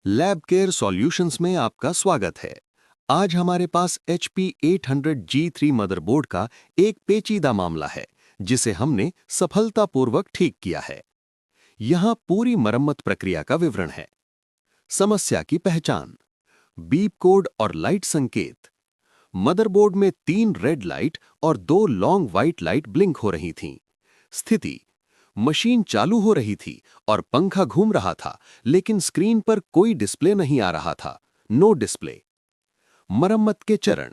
Lab care solutions में आपका स्वागत है। आज हमारे पास HP 800G3 मदरबोर्ड का एक पेचीदा मामला है जिसे हमने सफलतापूर्वक ठीक किया है। यहाँ पूरी मरम्मत प्रक्रिया का विवरण है। समस्या की पहचान, बीप कोड और लाइट संकेत। मदरबोर्ड में 3 रेड लाइट और 2 लॉन्ग व्हाइट लाइट ब्लिंक हो रही थीं। स्थिति: मशीन चालू हो रही थी और पंखा घूम रहा था, लेकिन स्क्रीन पर कोई डिस्प्ले नहीं आ रहा था। No display. मरम्मत के चरण: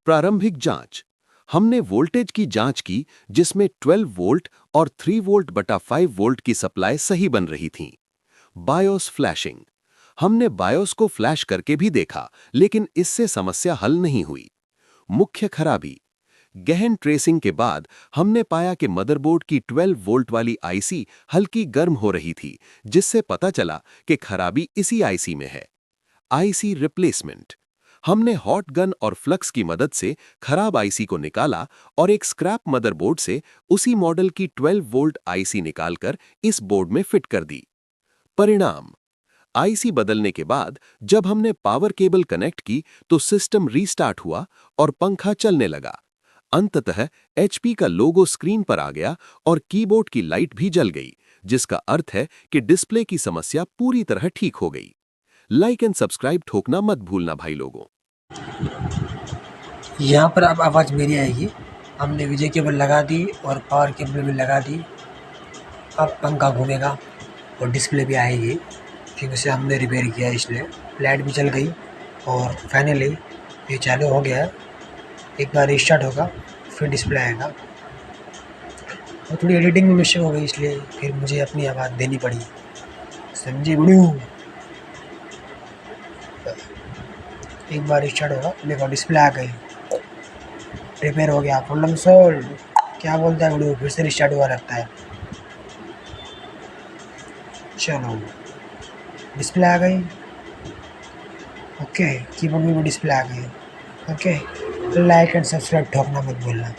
प्रारंभिक जांच: हमने वोल्टेज की जांच की जिसमें 12 वोल्ट और 3 वोल्ट बटा 5 वोल्ट की सप्लाई सही बन रही थी। बायोस फ्लैशिंग: हमने बायोस को फ्लैश करके भी देखा, लेकिन इससे समस्या हल नहीं हुई। मुख्य खराबी: गहन ट्रेसिंग के बाद हमने पाया कि मदरबोर्ड की 12 वोल्ट वाली आईसी हल्की गर्म हो रही थी, जिससे पता चला कि खराबी इसी आईसी में है। आईसी रिप्लेसमेंट: हमने हॉट गन और फ्लक्स की मदद से खराब आईसी को निकाला और एक स्क्रैप मदरबोर्ड से उसी मॉडल की 12 वोल्ट आईसी निकालकर इस बोर्ड में फिट कर दी। परिणाम: आईसी बदलने के बाद जब हमने पावर केबल कनेक्ट की तो सिस्टम रीस्टार्ट हुआ और पंखा चलने लगा। अंततः HP का लोगो स्क्रीन पर आ गया और कीबोर्ड की लाइट भी जल गई, जिसका अर्थ है कि डिस्प्ले की समस्या पूरी तरह ठीक हो गई। लाइक एंड सब्सक्राइब ठोकना मत भूलना भाई लोगों। यहाँ पर अब आवाज़ मेरी आएगी। हमने विजय केबल लगा दी और पावर केबल भी लगा दी। अब पंखा घूमेगा और डिस्प्ले भी आएगी, क्योंकि उसे हमने रिपेयर किया है, इसलिए लाइट भी चल गई और फाइनली ये चालू हो गया है। एक बार रीस्टार्ट होगा फिर डिस्प्ले आएगा। और थोड़ी एडिटिंग में मिस्टेक हो गई, इसलिए फिर मुझे अपनी आवाज़ देनी पड़ी। समझे बड़ू? एक बार रीस्टार्ट होगा, देखो डिस्प्ले आ गई, रिपेयर हो गया, प्रॉब्लम सॉल्व। क्या बोलता है बड़ू? फिर से रिस्टार्ट हुआ रहता है। चलो, डिस्प्ले आ गई। ओके, कीबोर्ड में भी डिस्प्ले आ गई। ओके, लाइक एंड सब्सक्राइब ठोकना मत भूलना।